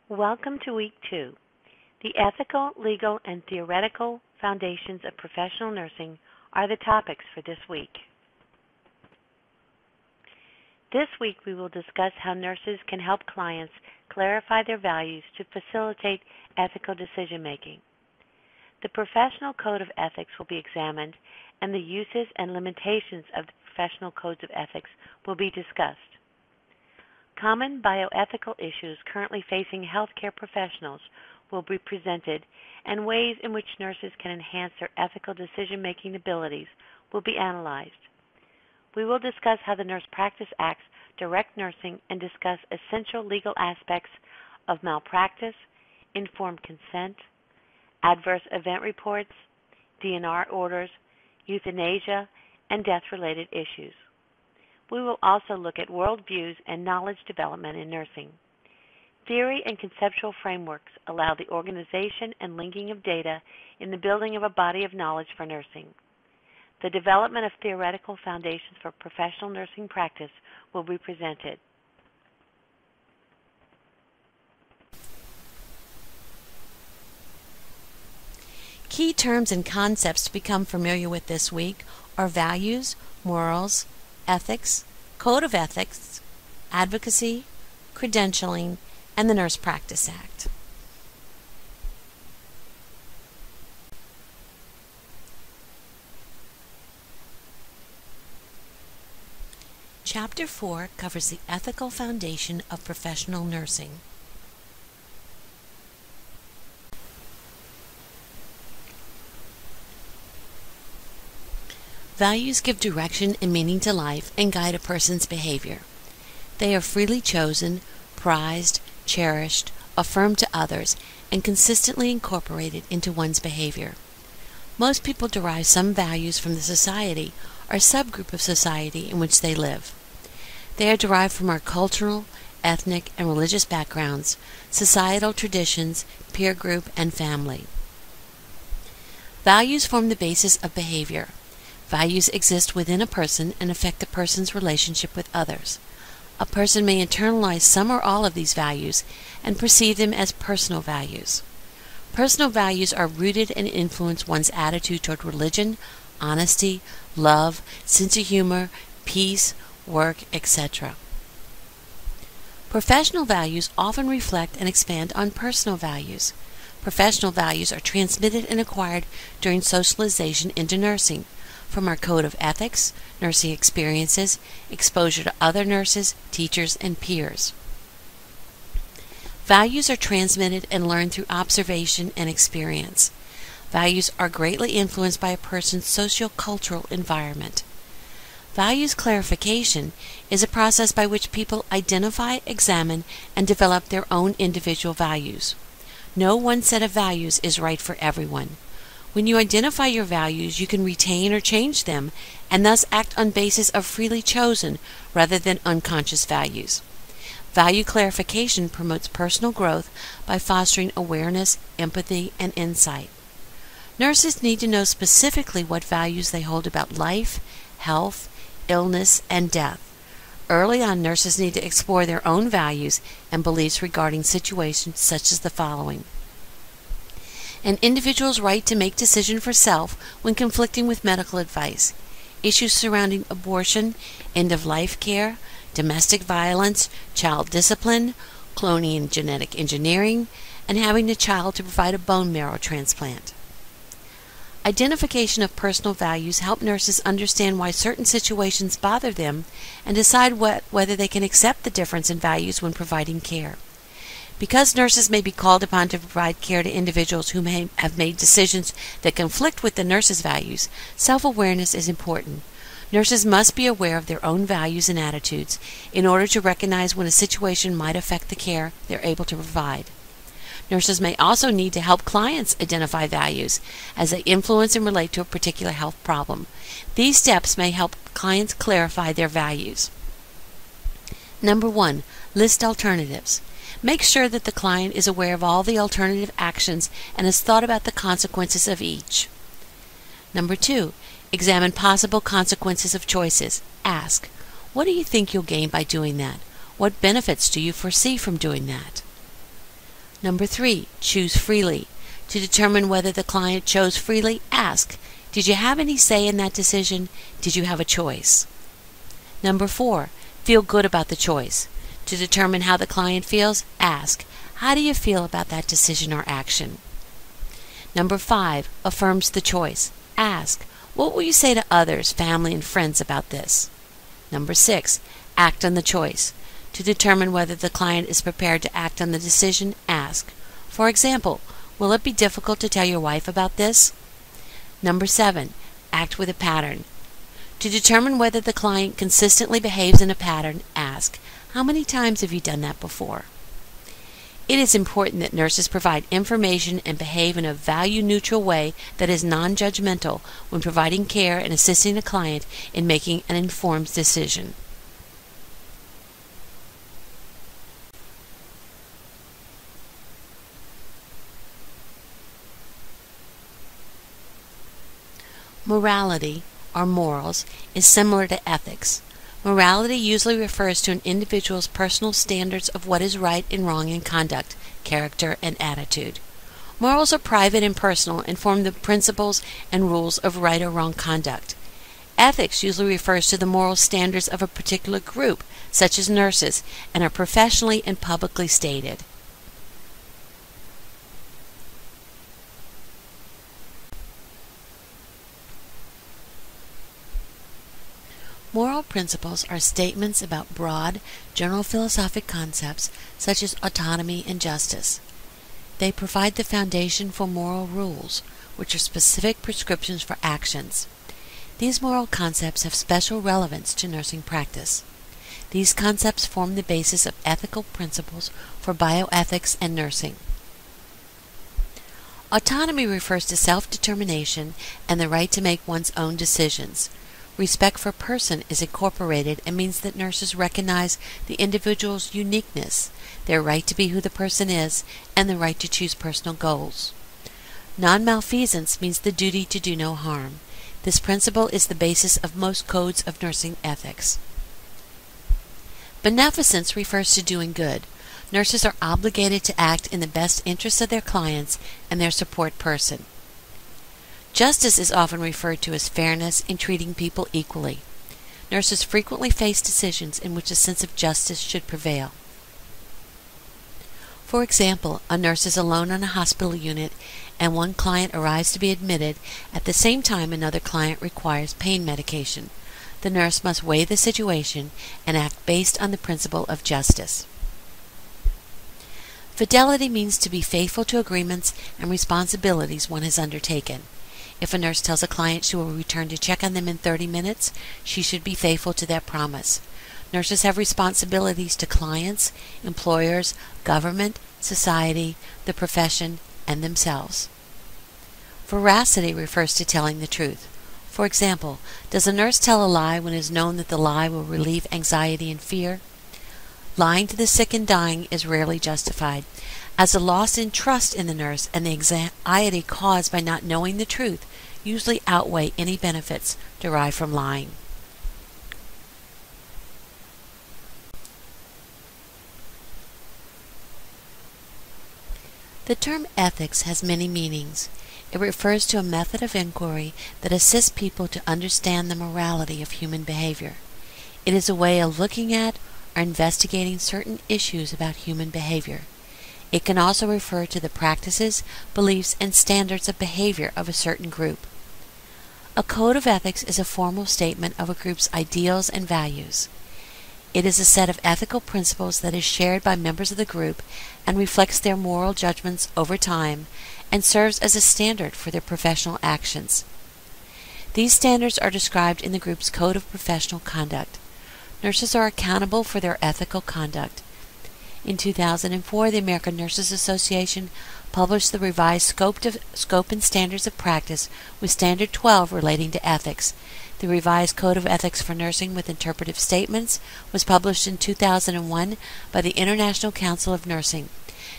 Welcome to Week 2. The ethical, legal, and theoretical foundations of professional nursing are the topics for this week. This week we will discuss how nurses can help clients clarify their values to facilitate ethical decision-making. The Professional Code of Ethics will be examined, and the uses and limitations of the professional codes of ethics will be discussed. Common bioethical issues currently facing healthcare professionals will be presented, and ways in which nurses can enhance their ethical decision-making abilities will be analyzed. We will discuss how the Nurse Practice Acts direct nursing and discuss essential legal aspects of malpractice, informed consent, adverse event reports, DNR orders, euthanasia, and death-related issues. We will also look at worldviews and knowledge development in nursing. Theory and conceptual frameworks allow the organization and linking of data in the building of a body of knowledge for nursing. The development of theoretical foundations for professional nursing practice will be presented. Key terms and concepts to become familiar with this week are values, morals, ethics, code of ethics, advocacy, credentialing, and the Nurse Practice Act. Chapter 4 covers the ethical foundation of professional nursing. Values give direction and meaning to life and guide a person's behavior. They are freely chosen, prized, cherished, affirmed to others, and consistently incorporated into one's behavior. Most people derive some values from the society or subgroup of society in which they live. They are derived from our cultural, ethnic, and religious backgrounds, societal traditions, peer group, and family. Values form the basis of behavior. Values exist within a person and affect the person's relationship with others. A person may internalize some or all of these values and perceive them as personal values. Personal values are rooted and influence one's attitude toward religion, honesty, love, sense of humor, peace, work, etc. Professional values often reflect and expand on personal values. Professional values are transmitted and acquired during socialization into nursing, from our code of ethics, nursing experiences, exposure to other nurses, teachers, and peers. Values are transmitted and learned through observation and experience. Values are greatly influenced by a person's socio-cultural environment. Values clarification is a process by which people identify, examine, and develop their own individual values. No one set of values is right for everyone. When you identify your values, you can retain or change them, and thus act on basis of freely chosen rather than unconscious values. Value clarification promotes personal growth by fostering awareness, empathy, and insight. Nurses need to know specifically what values they hold about life, health, illness, and death. Early on, nurses need to explore their own values and beliefs regarding situations such as the following: an individual's right to make decision for self when conflicting with medical advice, issues surrounding abortion, end-of-life care, domestic violence, child discipline, cloning and genetic engineering, and having a child to provide a bone marrow transplant. Identification of personal values help nurses understand why certain situations bother them and decide whether they can accept the difference in values when providing care. Because nurses may be called upon to provide care to individuals who may have made decisions that conflict with the nurse's values, self-awareness is important. Nurses must be aware of their own values and attitudes in order to recognize when a situation might affect the care they're able to provide. Nurses may also need to help clients identify values as they influence and relate to a particular health problem. These steps may help clients clarify their values. Number 1, list alternatives. Make sure that the client is aware of all the alternative actions and has thought about the consequences of each. Number 2, examine possible consequences of choices. Ask, what do you think you'll gain by doing that? What benefits do you foresee from doing that? Number 3, choose freely. To determine whether the client chose freely, ask, did you have any say in that decision? Did you have a choice? Number 4, feel good about the choice. To determine how the client feels, ask, how do you feel about that decision or action? Number 5, affirms the choice. Ask, what will you say to others, family, and friends about this? Number 6, act on the choice. To determine whether the client is prepared to act on the decision, ask, for example, will it be difficult to tell your wife about this? Number 7, act with a pattern. To determine whether the client consistently behaves in a pattern, ask, how many times have you done that before? It is important that nurses provide information and behave in a value-neutral way that is non-judgmental when providing care and assisting a client in making an informed decision. Morality, or morals, is similar to ethics. Morality usually refers to an individual's personal standards of what is right and wrong in conduct, character, and attitude. Morals are private and personal and form the principles and rules of right or wrong conduct. Ethics usually refers to the moral standards of a particular group, such as nurses, and are professionally and publicly stated. Moral principles are statements about broad, general philosophic concepts such as autonomy and justice. They provide the foundation for moral rules, which are specific prescriptions for actions. These moral concepts have special relevance to nursing practice. These concepts form the basis of ethical principles for bioethics and nursing. Autonomy refers to self-determination and the right to make one's own decisions. Respect for person is incorporated and means that nurses recognize the individual's uniqueness, their right to be who the person is, and the right to choose personal goals. Non-malfeasance means the duty to do no harm. This principle is the basis of most codes of nursing ethics. Beneficence refers to doing good. Nurses are obligated to act in the best interests of their clients and their support person. Justice is often referred to as fairness in treating people equally. Nurses frequently face decisions in which a sense of justice should prevail. For example, a nurse is alone on a hospital unit and one client arrives to be admitted at the same time another client requires pain medication. The nurse must weigh the situation and act based on the principle of justice. Fidelity means to be faithful to agreements and responsibilities one has undertaken. If a nurse tells a client she will return to check on them in 30 minutes, she should be faithful to that promise. Nurses have responsibilities to clients, employers, government, society, the profession, and themselves. Veracity refers to telling the truth. For example, does a nurse tell a lie when it is known that the lie will relieve anxiety and fear? Lying to the sick and dying is rarely justified, as the loss in trust in the nurse and the anxiety caused by not knowing the truth usually outweigh any benefits derived from lying. The term ethics has many meanings. It refers to a method of inquiry that assists people to understand the morality of human behavior. It is a way of looking at or investigating certain issues about human behavior. It can also refer to the practices, beliefs, and standards of behavior of a certain group. A code of ethics is a formal statement of a group's ideals and values. It is a set of ethical principles that is shared by members of the group and reflects their moral judgments over time and serves as a standard for their professional actions. These standards are described in the group's Code of Professional Conduct. Nurses are accountable for their ethical conduct. In 2004, the American Nurses Association published the revised Scope and Standards of Practice with Standard 12 relating to ethics. The revised Code of Ethics for Nursing with Interpretive Statements was published in 2001 by the International Council of Nursing.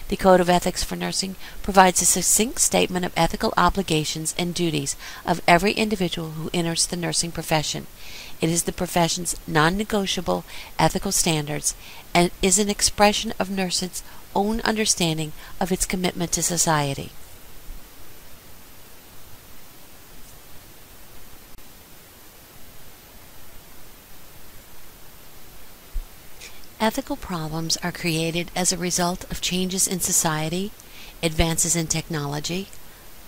The Code of Ethics for Nursing provides a succinct statement of ethical obligations and duties of every individual who enters the nursing profession. It is the profession's non-negotiable ethical standards and is an expression of nurses' own understanding of its commitment to society. Ethical problems are created as a result of changes in society, advances in technology,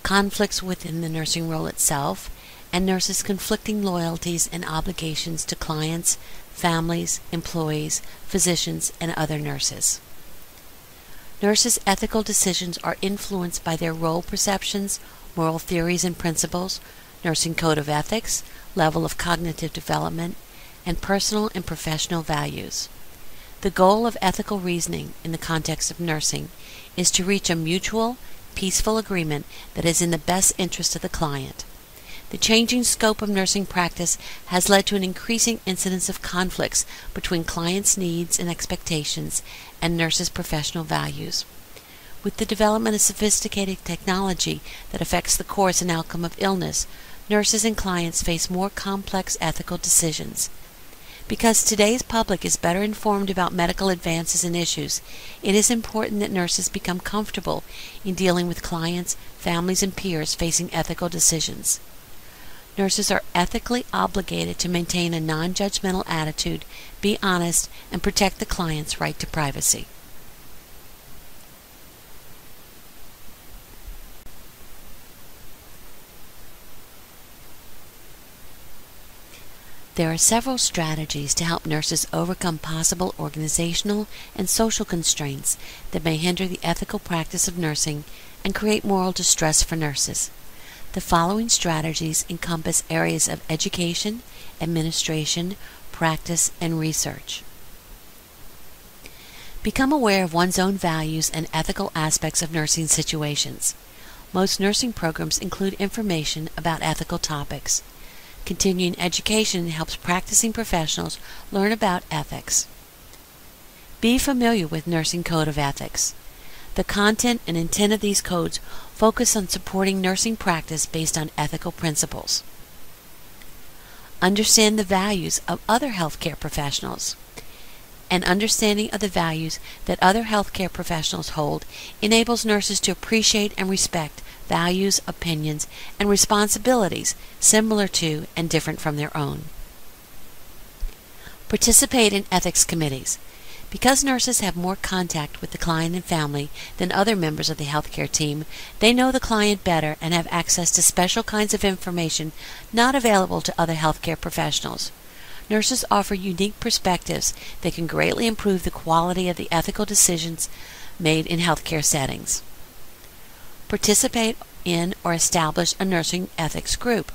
conflicts within the nursing role itself, and nurses' conflicting loyalties and obligations to clients, families, employees, physicians, and other nurses. Nurses' ethical decisions are influenced by their role perceptions, moral theories and principles, nursing code of ethics, level of cognitive development, and personal and professional values. The goal of ethical reasoning in the context of nursing is to reach a mutual, peaceful agreement that is in the best interest of the client. The changing scope of nursing practice has led to an increasing incidence of conflicts between clients' needs and expectations and nurses' professional values. With the development of sophisticated technology that affects the course and outcome of illness, nurses and clients face more complex ethical decisions. Because today's public is better informed about medical advances and issues, it is important that nurses become comfortable in dealing with clients, families, and peers facing ethical decisions. Nurses are ethically obligated to maintain a non-judgmental attitude, be honest, and protect the client's right to privacy. There are several strategies to help nurses overcome possible organizational and social constraints that may hinder the ethical practice of nursing and create moral distress for nurses. The following strategies encompass areas of education, administration, practice, and research. Become aware of one's own values and ethical aspects of nursing situations. Most nursing programs include information about ethical topics. Continuing education helps practicing professionals learn about ethics. Be familiar with Nursing Code of Ethics. The content and intent of these codes focus on supporting nursing practice based on ethical principles. Understand the values of other healthcare professionals. An understanding of the values that other healthcare professionals hold enables nurses to appreciate and respect values, opinions, and responsibilities similar to and different from their own. Participate in ethics committees. Because nurses have more contact with the client and family than other members of the healthcare team, they know the client better and have access to special kinds of information not available to other healthcare professionals. Nurses offer unique perspectives that can greatly improve the quality of the ethical decisions made in healthcare settings. Participate in or establish a nursing ethics group.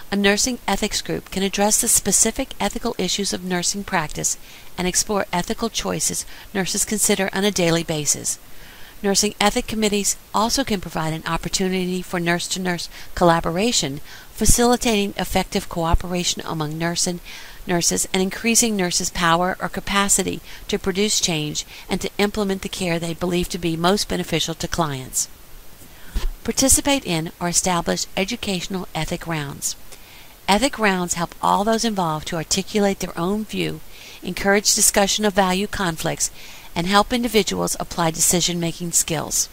A nursing ethics group can address the specific ethical issues of nursing practice and explore ethical choices nurses consider on a daily basis. Nursing ethic committees also can provide an opportunity for nurse-to-nurse collaboration, facilitating effective cooperation among nurses and increasing nurses' power or capacity to produce change and to implement the care they believe to be most beneficial to clients. Participate in or establish educational ethic rounds. Ethic rounds help all those involved to articulate their own view, encourage discussion of value conflicts, and help individuals apply decision-making skills.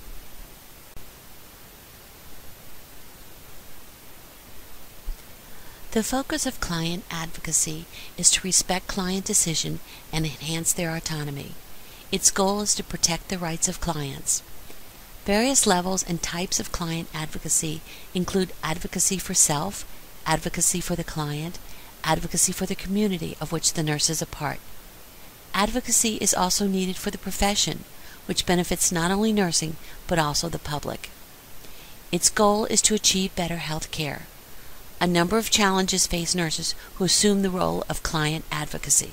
The focus of client advocacy is to respect client decision and enhance their autonomy. Its goal is to protect the rights of clients. Various levels and types of client advocacy include advocacy for self, advocacy for the client, advocacy for the community of which the nurse is a part. Advocacy is also needed for the profession, which benefits not only nursing but also the public. Its goal is to achieve better health care. A number of challenges face nurses who assume the role of client advocacy.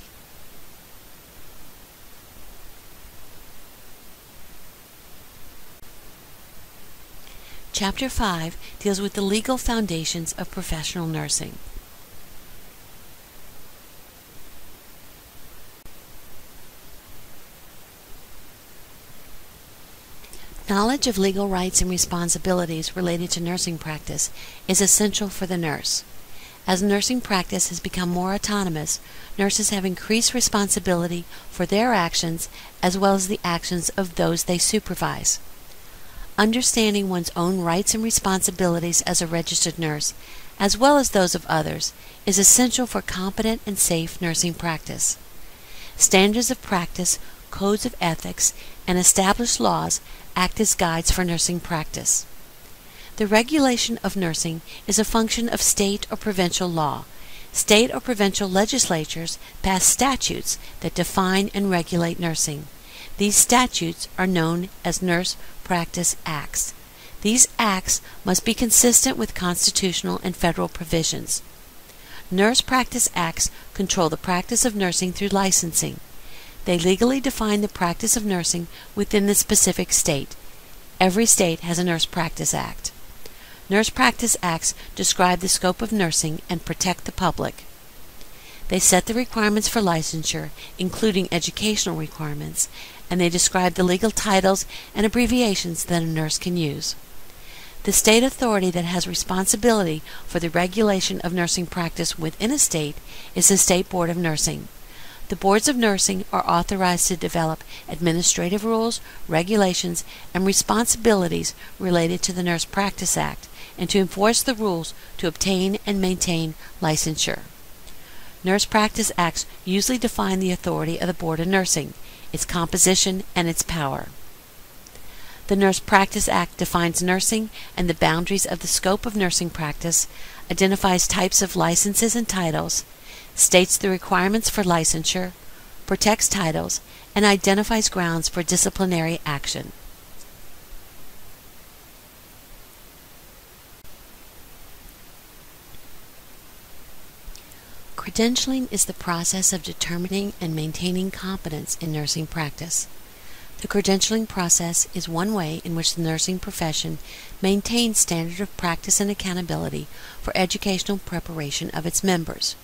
Chapter 5 deals with the legal foundations of professional nursing. Knowledge of legal rights and responsibilities related to nursing practice is essential for the nurse. As nursing practice has become more autonomous, nurses have increased responsibility for their actions as well as the actions of those they supervise. Understanding one's own rights and responsibilities as a registered nurse, as well as those of others, is essential for competent and safe nursing practice. Standards of practice, codes of ethics, and established laws act as guides for nursing practice. The regulation of nursing is a function of state or provincial law. State or provincial legislatures pass statutes that define and regulate nursing. These statutes are known as Nurse Practice Acts. These acts must be consistent with constitutional and federal provisions. Nurse Practice Acts control the practice of nursing through licensing. They legally define the practice of nursing within the specific state. Every state has a Nurse Practice Act. Nurse Practice Acts describe the scope of nursing and protect the public. They set the requirements for licensure, including educational requirements, and they describe the legal titles and abbreviations that a nurse can use. The state authority that has responsibility for the regulation of nursing practice within a state is the State Board of Nursing. The boards of nursing are authorized to develop administrative rules, regulations, and responsibilities related to the Nurse Practice Act and to enforce the rules to obtain and maintain licensure. Nurse Practice Acts usually define the authority of the Board of Nursing, its composition, and its power. The Nurse Practice Act defines nursing and the boundaries of the scope of nursing practice, identifies types of licenses and titles, states the requirements for licensure, protects titles, and identifies grounds for disciplinary action. Credentialing is the process of determining and maintaining competence in nursing practice. The credentialing process is one way in which the nursing profession maintains standard of practice and accountability for educational preparation of its members.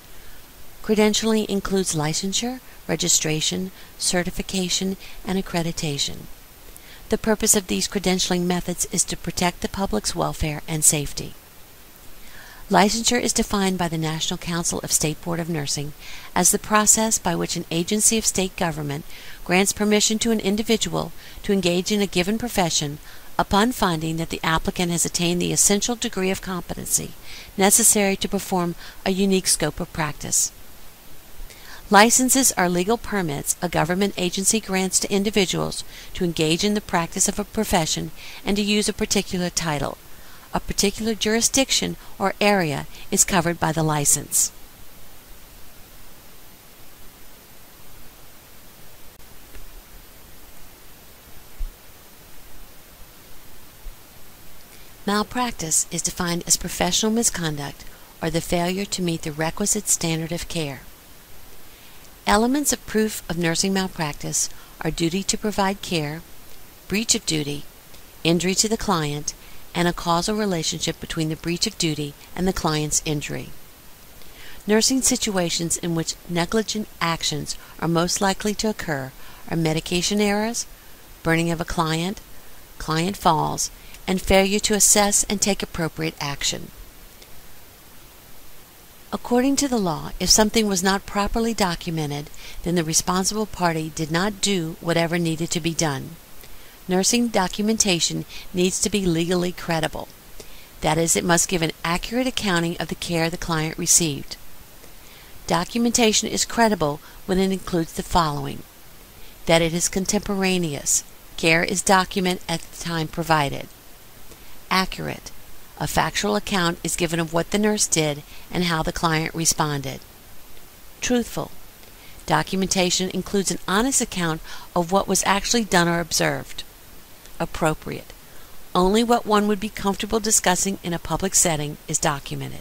Credentialing includes licensure, registration, certification, and accreditation. The purpose of these credentialing methods is to protect the public's welfare and safety. Licensure is defined by the National Council of State Board of Nursing as the process by which an agency of state government grants permission to an individual to engage in a given profession upon finding that the applicant has attained the essential degree of competency necessary to perform a unique scope of practice. Licenses are legal permits a government agency grants to individuals to engage in the practice of a profession and to use a particular title. A particular jurisdiction or area is covered by the license. Malpractice is defined as professional misconduct or the failure to meet the requisite standard of care. Elements of proof of nursing malpractice are duty to provide care, breach of duty, injury to the client, and a causal relationship between the breach of duty and the client's injury. Nursing situations in which negligent actions are most likely to occur are medication errors, burning of a client, client falls, and failure to assess and take appropriate action. According to the law, if something was not properly documented, then the responsible party did not do whatever needed to be done. Nursing documentation needs to be legally credible. That is, it must give an accurate accounting of the care the client received. Documentation is credible when it includes the following: that it is contemporaneous, care is documented at the time provided. Accurate, a factual account is given of what the nurse did and how the client responded. Truthful, documentation includes an honest account of what was actually done or observed. Appropriate, only what one would be comfortable discussing in a public setting is documented.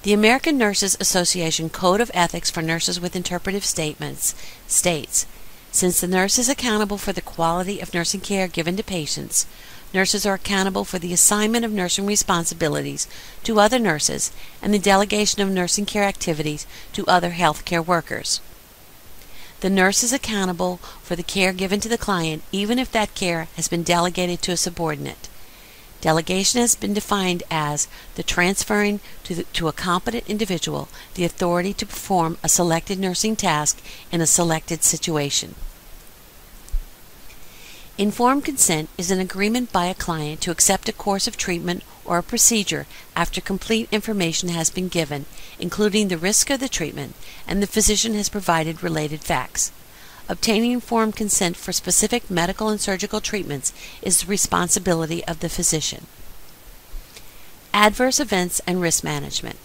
The American Nurses Association Code of Ethics for Nurses with Interpretive Statements states, since the nurse is accountable for the quality of nursing care given to patients, nurses are accountable for the assignment of nursing responsibilities to other nurses and the delegation of nursing care activities to other health care workers. The nurse is accountable for the care given to the client even if that care has been delegated to a subordinate. Delegation has been defined as the transferring to a competent individual the authority to perform a selected nursing task in a selected situation. Informed consent is an agreement by a client to accept a course of treatment or a procedure after complete information has been given, including the risk of the treatment, and the physician has provided related facts. Obtaining informed consent for specific medical and surgical treatments is the responsibility of the physician. Adverse events and risk management.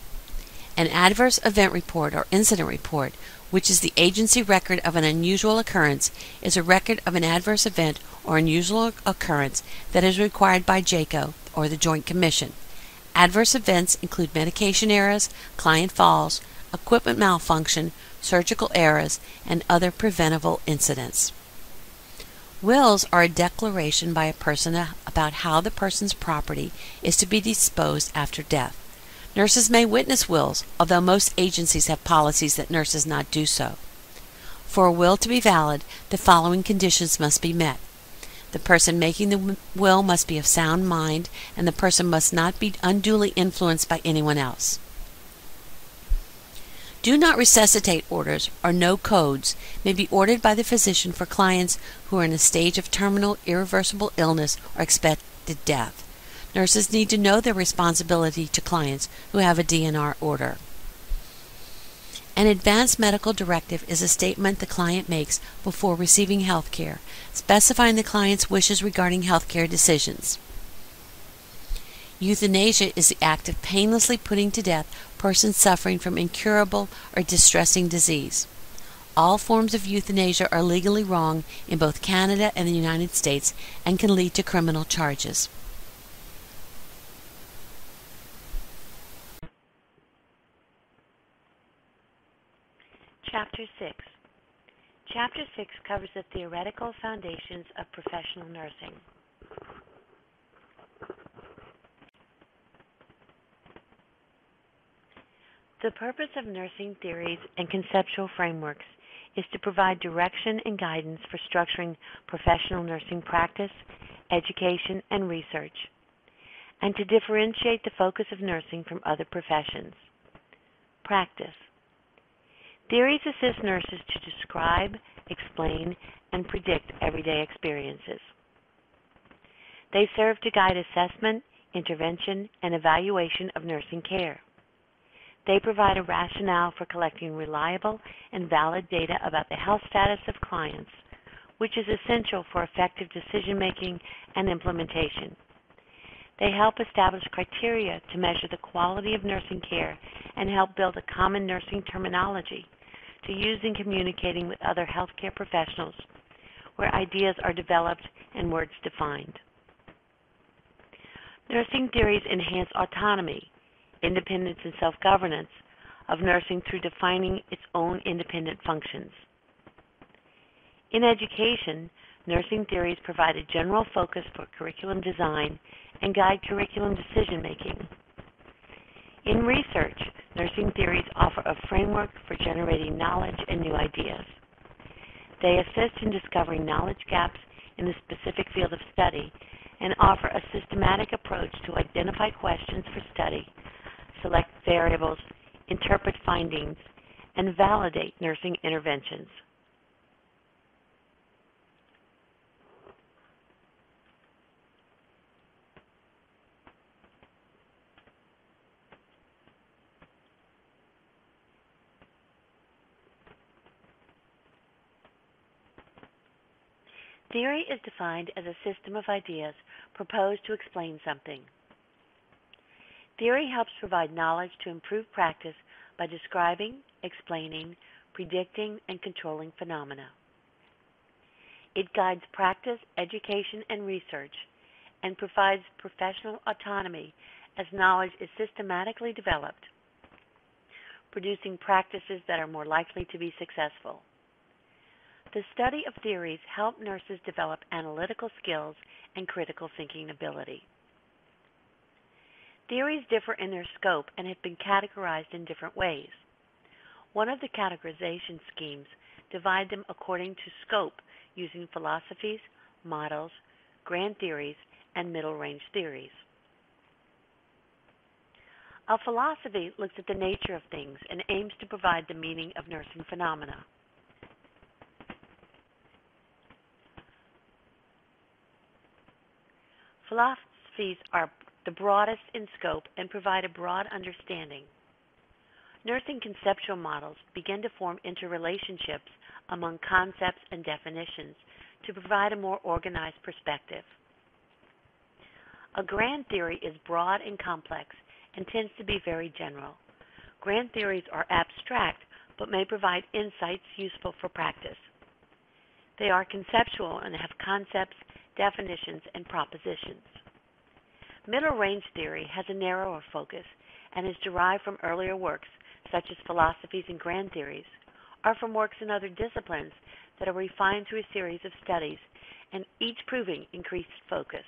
An adverse event report or incident report, which is the agency record of an unusual occurrence, is a record of an adverse event or unusual occurrence that is required by JCAHO or the Joint Commission. Adverse events include medication errors, client falls, equipment malfunction, surgical errors, and other preventable incidents. Wills are a declaration by a person about how the person's property is to be disposed after death. Nurses may witness wills, although most agencies have policies that nurses not do so. For a will to be valid, the following conditions must be met. The person making the will must be of sound mind, and the person must not be unduly influenced by anyone else. Do not resuscitate orders or no codes may be ordered by the physician for clients who are in a stage of terminal irreversible illness or expected death. Nurses need to know their responsibility to clients who have a DNR order. An advanced medical directive is a statement the client makes before receiving health care, specifying the client's wishes regarding health care decisions. Euthanasia is the act of painlessly putting to death persons suffering from incurable or distressing disease. All forms of euthanasia are legally wrong in both Canada and the United States and can lead to criminal charges. Chapter 6. Chapter 6 covers the theoretical foundations of professional nursing. The purpose of nursing theories and conceptual frameworks is to provide direction and guidance for structuring professional nursing practice, education, and research, and to differentiate the focus of nursing from other professions. Practice. Theories assist nurses to describe, explain, and predict everyday experiences. They serve to guide assessment, intervention, and evaluation of nursing care. They provide a rationale for collecting reliable and valid data about the health status of clients, which is essential for effective decision-making and implementation. They help establish criteria to measure the quality of nursing care and help build a common nursing terminology to use in communicating with other healthcare professionals, where ideas are developed and words defined. Nursing theories enhance autonomy, independence, and self-governance of nursing through defining its own independent functions. In education, nursing theories provide a general focus for curriculum design and guide curriculum decision-making. In research, nursing theories offer a framework for generating knowledge and new ideas. They assist in discovering knowledge gaps in the specific field of study and offer a systematic approach to identify questions for study, select variables, interpret findings, and validate nursing interventions. Theory is defined as a system of ideas proposed to explain something. Theory helps provide knowledge to improve practice by describing, explaining, predicting, and controlling phenomena. It guides practice, education, and research, and provides professional autonomy as knowledge is systematically developed, producing practices that are more likely to be successful. The study of theories help nurses develop analytical skills and critical thinking ability. Theories differ in their scope and have been categorized in different ways. One of the categorization schemes divide them according to scope using philosophies, models, grand theories, and middle-range theories. Our philosophy looks at the nature of things and aims to provide the meaning of nursing phenomena. Philosophies are the broadest in scope and provide a broad understanding. Nursing conceptual models begin to form interrelationships among concepts and definitions to provide a more organized perspective. A grand theory is broad and complex and tends to be very general. Grand theories are abstract but may provide insights useful for practice. They are conceptual and have concepts, definitions, and propositions. Middle range theory has a narrower focus and is derived from earlier works such as philosophies and grand theories, or from works in other disciplines that are refined through a series of studies and each proving increased focus.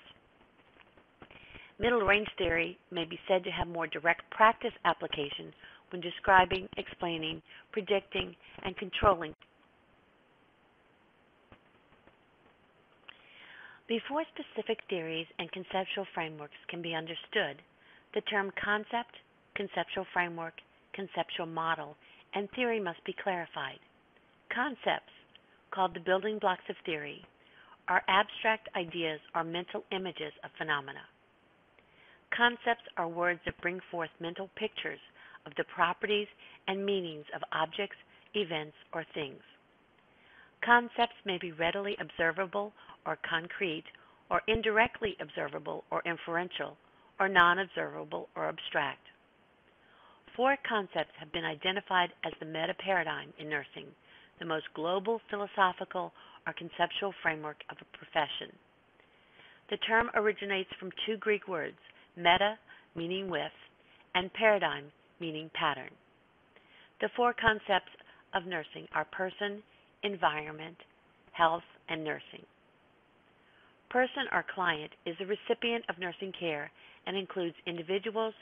Middle range theory may be said to have more direct practice application when describing, explaining, predicting, and controlling. Before specific theories and conceptual frameworks can be understood, the term concept, conceptual framework, conceptual model, and theory must be clarified. Concepts, called the building blocks of theory, are abstract ideas or mental images of phenomena. Concepts are words that bring forth mental pictures of the properties and meanings of objects, events, or things. Concepts may be readily observable or concrete, or indirectly observable or inferential, or non-observable or abstract. 4 concepts have been identified as the metaparadigm in nursing, the most global philosophical or conceptual framework of a profession. The term originates from 2 Greek words, meta, meaning with, and paradigm, meaning pattern. The 4 concepts of nursing are person, environment, health, and nursing. Person or client is the recipient of nursing care and includes individuals,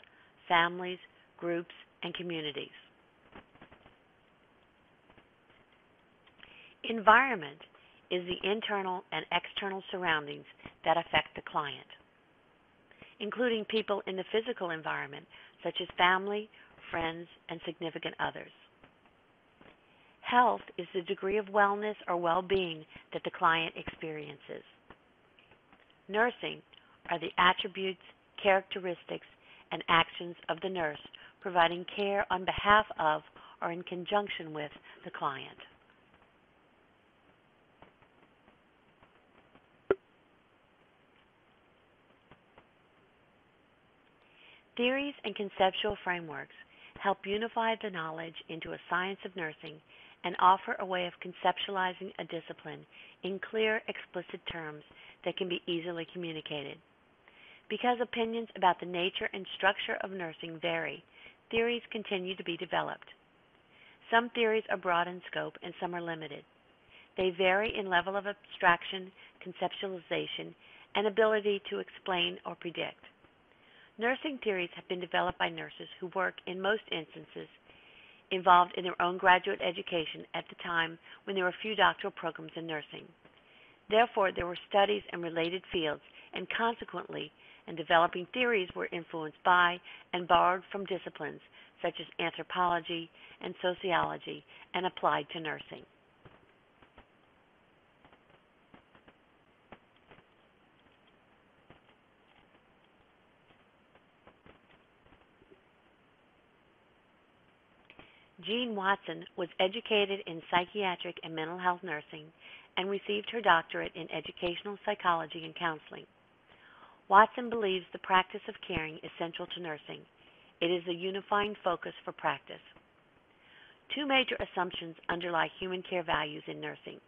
families, groups, and communities. Environment is the internal and external surroundings that affect the client, including people in the physical environment, such as family, friends, and significant others. Health is the degree of wellness or well-being that the client experiences. Nursing are the attributes, characteristics, and actions of the nurse providing care on behalf of or in conjunction with the client. Theories and conceptual frameworks help unify the knowledge into a science of nursing and offer a way of conceptualizing a discipline in clear, explicit terms that can be easily communicated. Because opinions about the nature and structure of nursing vary, theories continue to be developed. Some theories are broad in scope and some are limited. They vary in level of abstraction, conceptualization, and ability to explain or predict. Nursing theories have been developed by nurses who work, in most instances, involved in their own graduate education at the time when there were few doctoral programs in nursing. Therefore, there were studies in related fields, and consequently, developing theories were influenced by and borrowed from disciplines such as anthropology and sociology and applied to nursing. Jean Watson was educated in psychiatric and mental health nursing and received her doctorate in educational psychology and counseling. Watson believes the practice of caring is central to nursing. It is a unifying focus for practice. 2 major assumptions underlie human care values in nursing.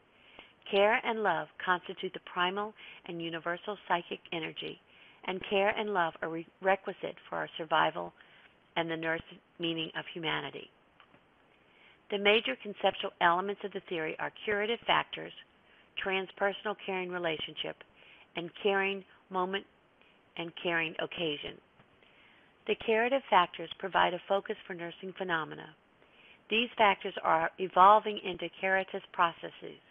Care and love constitute the primal and universal psychic energy, and care and love are requisite for our survival and the nurse meaning of humanity. The major conceptual elements of the theory are curative factors, transpersonal caring relationship, and caring moment and caring occasion. The curative factors provide a focus for nursing phenomena. These factors are evolving into curative processes.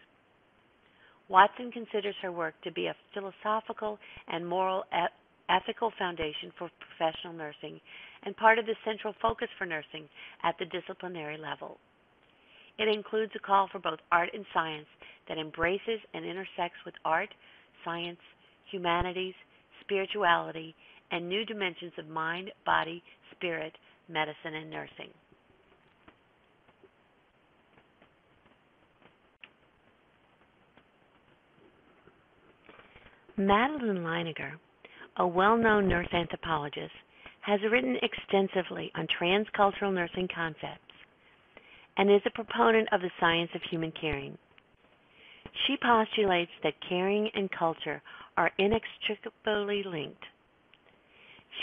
Watson considers her work to be a philosophical and moral ethical foundation for professional nursing and part of the central focus for nursing at the disciplinary level. It includes a call for both art and science that embraces and intersects with art, science, humanities, spirituality, and new dimensions of mind, body, spirit, medicine, and nursing. Madeline Leiniger, a well-known nurse anthropologist, has written extensively on transcultural nursing concepts and is a proponent of the science of human caring. She postulates that caring and culture are inextricably linked.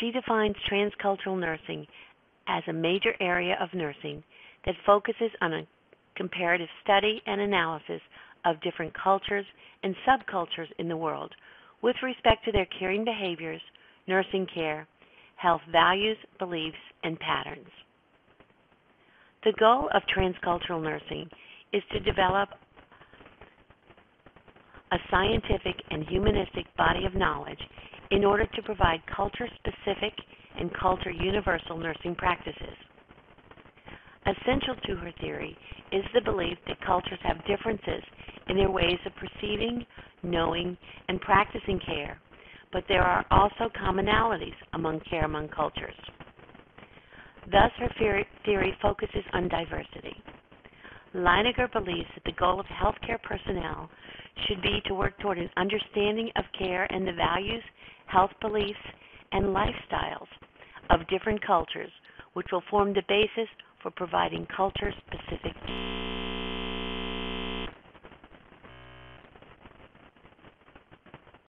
She defines transcultural nursing as a major area of nursing that focuses on a comparative study and analysis of different cultures and subcultures in the world with respect to their caring behaviors, nursing care, health values, beliefs, and patterns. The goal of transcultural nursing is to develop a scientific and humanistic body of knowledge in order to provide culture-specific and culture-universal nursing practices. Essential to her theory is the belief that cultures have differences in their ways of perceiving, knowing, and practicing care, but there are also commonalities among care among cultures. Thus, her theory focuses on diversity. Leiniger believes that the goal of healthcare personnel should be to work toward an understanding of care and the values, health beliefs, and lifestyles of different cultures, which will form the basis for providing culture-specific